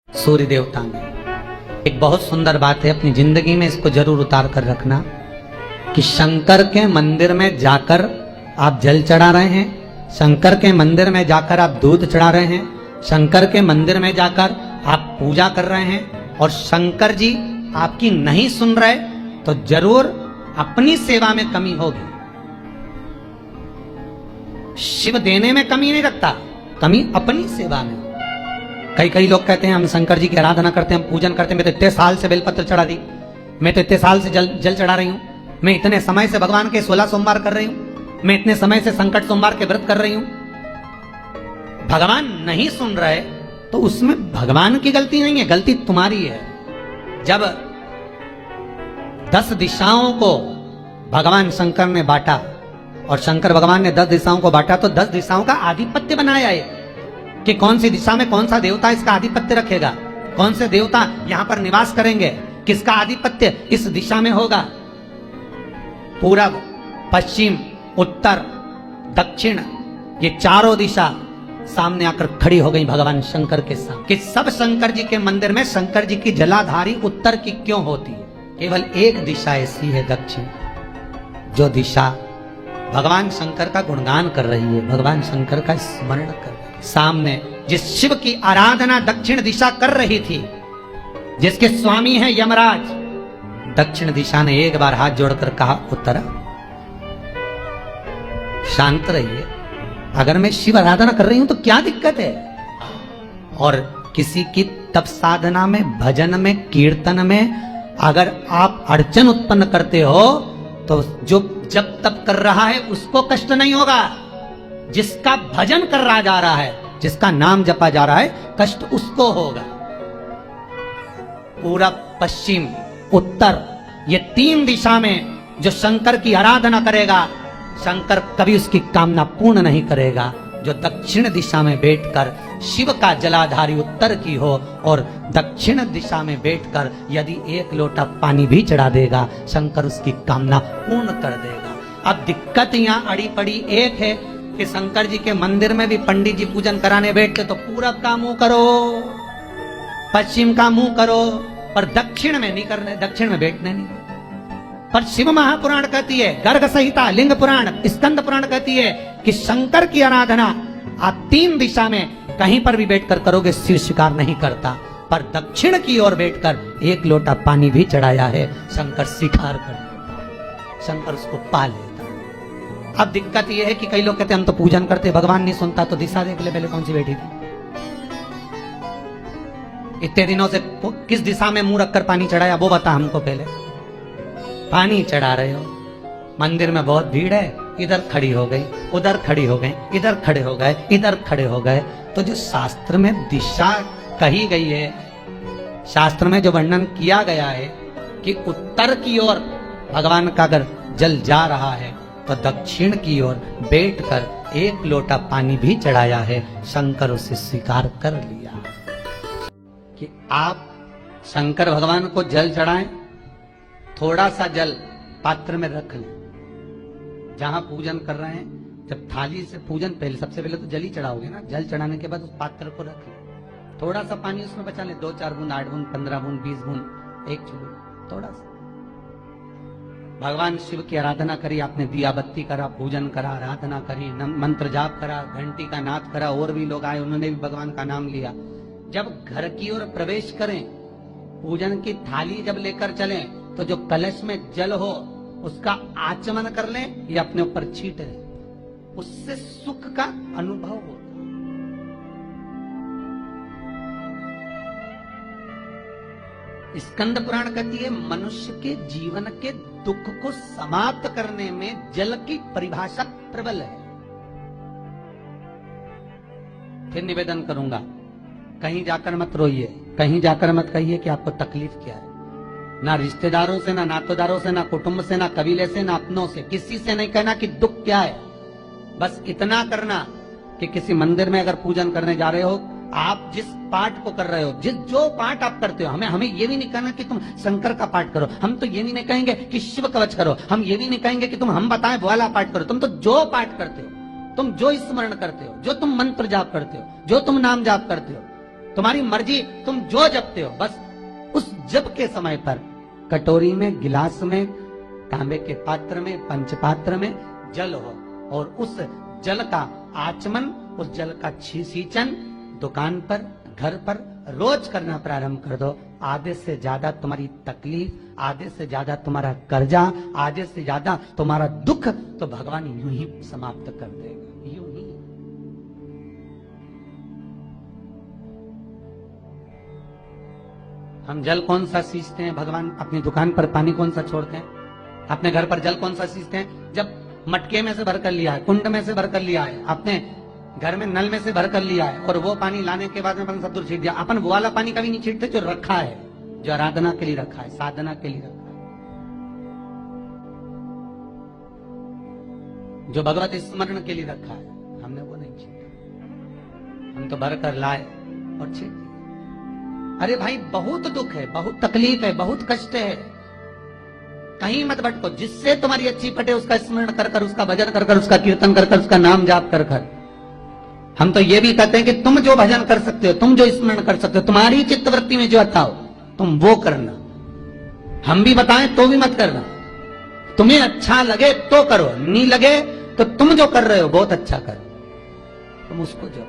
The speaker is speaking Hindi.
सूर्य देवता में एक बहुत सुंदर बात है, अपनी जिंदगी में इसको जरूर उतार कर रखना कि शंकर के मंदिर में जाकर आप जल चढ़ा रहे हैं, शंकर के मंदिर में जाकर आप दूध चढ़ा रहे हैं, शंकर के मंदिर में जाकर आप पूजा कर रहे हैं और शंकर जी आपकी नहीं सुन रहे तो जरूर अपनी सेवा में कमी होगी। शिव देने में कमी नहीं रखता, कमी अपनी सेवा में। कई लोग कहते हैं हम शंकर जी की आराधना करते हैं, हम पूजन करते हैं, मैं तो इतने साल से बेलपत्र चढ़ा दी, मैं तो इतने साल से जल चढ़ा रही हूं, मैं इतने समय से भगवान के 16 सोमवार कर रही हूं, मैं इतने समय से संकट सोमवार के व्रत कर रही हूं। भगवान नहीं सुन रहे तो उसमें भगवान की गलती नहीं है, गलती तुम्हारी है। जब 10 दिशाओं को भगवान शंकर ने बांटा और शंकर भगवान ने 10 दिशाओं को बांटा तो 10 दिशाओं का आधिपत्य बनाया है कि कौन सी दिशा में कौन सा देवता इसका आधिपत्य रखेगा, कौन से देवता यहां पर निवास करेंगे, किसका आधिपत्य इस दिशा में होगा। पूरब, पश्चिम, उत्तर, दक्षिण, ये चारों दिशा सामने आकर खड़ी हो गई भगवान शंकर के साथ कि सब शंकर जी के मंदिर में शंकर जी की जलाधारी उत्तर की क्यों होती है। केवल एक दिशा ऐसी है दक्षिण, जो दिशा भगवान शंकर का गुणगान कर रही है, भगवान शंकर का स्मरण कर रही है। सामने जिस शिव की आराधना दक्षिण दिशा कर रही थी, जिसके स्वामी है यमराज, दक्षिण दिशा ने एक बार हाथ जोड़कर कहा उत्तर शांत रहिए, अगर मैं शिव आराधना कर रही हूं तो क्या दिक्कत है। और किसी की तप साधना में, भजन में, कीर्तन में अगर आप अड़चन उत्पन्न करते हो तो जो जब तप कर रहा है उसको कष्ट नहीं होगा, जिसका भजन कर रहा जा रहा है, जिसका नाम जपा जा रहा है, कष्ट उसको होगा। पूरब, पश्चिम, उत्तर, ये 3 दिशा में जो शंकर की आराधना करेगा, शंकर कभी उसकी कामना पूर्ण नहीं करेगा। जो दक्षिण दिशा में बैठकर शिव का जलाधारी उत्तर की हो और दक्षिण दिशा में बैठकर यदि 1 लोटा पानी भी चढ़ा देगा, शंकर उसकी कामना पूर्ण कर देगा। अब दिक्कत यहाँ अड़ी पड़ी एक है कि शंकर जी के मंदिर में भी पंडित जी पूजन कराने बैठते तो पूरब का मुंह करो, पश्चिम का मुंह करो, पर दक्षिण में नहीं करने, दक्षिण में बैठने नहीं। पर शिव महापुराण कहती है, गर्ग संहिता, लिंग पुराण, स्कंद पुराण कहती है कि शंकर की आराधना आप 3 दिशा में कहीं पर भी बैठकर करोगे, शिव स्वीकार नहीं करता। पर दक्षिण की ओर बैठकर 1 लोटा पानी भी चढ़ाया है, शंकर स्वीकार कर लेता, शंकर उसको पा लेता। अब दिक्कत यह है कि कई लोग कहते हैं हम तो पूजन करते, भगवान नहीं सुनता, तो दिशा देख ले पहले कौन सी बैठी थी। इतने दिनों से किस दिशा में मुंह रखकर पानी चढ़ाया वो बता हमको पहले। पानी चढ़ा रहे हो, मंदिर में बहुत भीड़ है, इधर खड़ी हो गई, उधर खड़ी हो गई, इधर खड़े हो गए, इधर खड़े हो गए। तो जो शास्त्र में दिशा कही गई है, शास्त्र में जो वर्णन किया गया है कि उत्तर की ओर भगवान का अगर जल जा रहा है तो दक्षिण की ओर बैठकर 1 लोटा पानी भी चढ़ाया है, शंकर उसे स्वीकार कर लिया कि आप शंकर भगवान को जल चढ़ाएं, थोड़ा सा जल पात्र में रख लें। जहां पूजन कर रहे हैं, जब थाली से पूजन पहले, सबसे पहले तो जल ही चढ़ाओगे ना, जल चढ़ाने के बाद उस पात्र को रख लें, थोड़ा सा पानी उसमें बचा लें, 2-4 बूंद, 8 बूंद, 15 बूंद, 20 बूंद, 1 चुटकी, थोड़ा सा। भगवान शिव की आराधना करी, आपने दिया बत्ती करा, पूजन करा, आराधना करी, मंत्र जाप करा, घंटी का नाद करा, और भी लोग आए उन्होंने भी भगवान का नाम लिया। जब घर की ओर प्रवेश करें, पूजन की थाली जब लेकर चलें, तो जो कलश में जल हो उसका आचमन कर लें या अपने ऊपर छीट लें, उससे सुख का अनुभव होता। स्कंद पुराण कहती है मनुष्य के जीवन के दुख को समाप्त करने में जल की परिभाषा प्रबल है। फिर निवेदन करूंगा, कहीं जाकर मत रोइए, कहीं जाकर मत कहिए कि आपको तकलीफ क्या है। ना रिश्तेदारों से, ना नातेदारों से, ना कुटुंब से, ना कबीले से, ना अपनों से, किसी से नहीं कहना कि दुख क्या है। बस इतना करना कि किसी मंदिर में अगर पूजन करने जा रहे हो, आप जिस पाठ को कर रहे हो, जो पाठ आप करते हो, हमें ये भी नहीं कहना कि तुम शंकर का पाठ करो, हम तो ये भी नहीं कहेंगे कि शिव कवच करो, हम ये भी नहीं कहेंगे कि तुम हम बताएं वो वाला पाठ करो। तुम तो जो पाठ करते हो, तुम जो स्मरण करते हो, जो तुम मंत्र जाप करते हो, जो तुम नाम जाप करते हो, तुम्हारी मर्जी, तुम जो जपते हो, बस उस जप के समय पर कटोरी में, गिलास में, तांबे के पात्र में, पंचपात्र में जल हो, और उस जल का आचमन, उस जल का सींचन दुकान पर, घर पर रोज करना प्रारंभ कर दो। आधे से ज्यादा तुम्हारी तकलीफ, आधे से ज्यादा तुम्हारा कर्जा, आधे से ज्यादा तुम्हारा दुख तो भगवान यूं ही समाप्त कर देगा, यूं ही। हम जल कौन सा सींचते हैं भगवान? अपनी दुकान पर पानी कौन सा छोड़ते हैं? अपने घर पर जल कौन सा सींचते हैं? जब मटके में से भर कर लिया है, कुंड में से भर कर लिया है, अपने घर में नल में से भर कर लिया है, और वो पानी लाने के बाद में अपन सब दूर छीट दिया। अपन वो वाला पानी कभी नहीं छीटते जो रखा है, जो आराधना के लिए रखा है, साधना के लिए रखा है, जो भगवत स्मरण के लिए रखा है, हमने वो नहीं छीटा। हम तो भर कर लाए और छीट दिए। अरे भाई, बहुत दुख है, बहुत तकलीफ है, बहुत कष्ट है, कहीं मत भटको। जिससे तुम्हारी अच्छी पटे उसका स्मरण कर कर, उसका भजन कर कर, उसका कीर्तन कर कर, उसका नाम जाप कर कर। हम तो ये भी कहते हैं कि तुम जो भजन कर सकते हो, तुम जो स्मरण कर सकते हो, तुम्हारी चित्तवृत्ति में जो आता हो तुम वो करना। हम भी बताएं तो भी मत करना। तुम्हें अच्छा लगे तो करो, नहीं लगे तो तुम जो कर रहे हो बहुत अच्छा करो, तुम उसको जो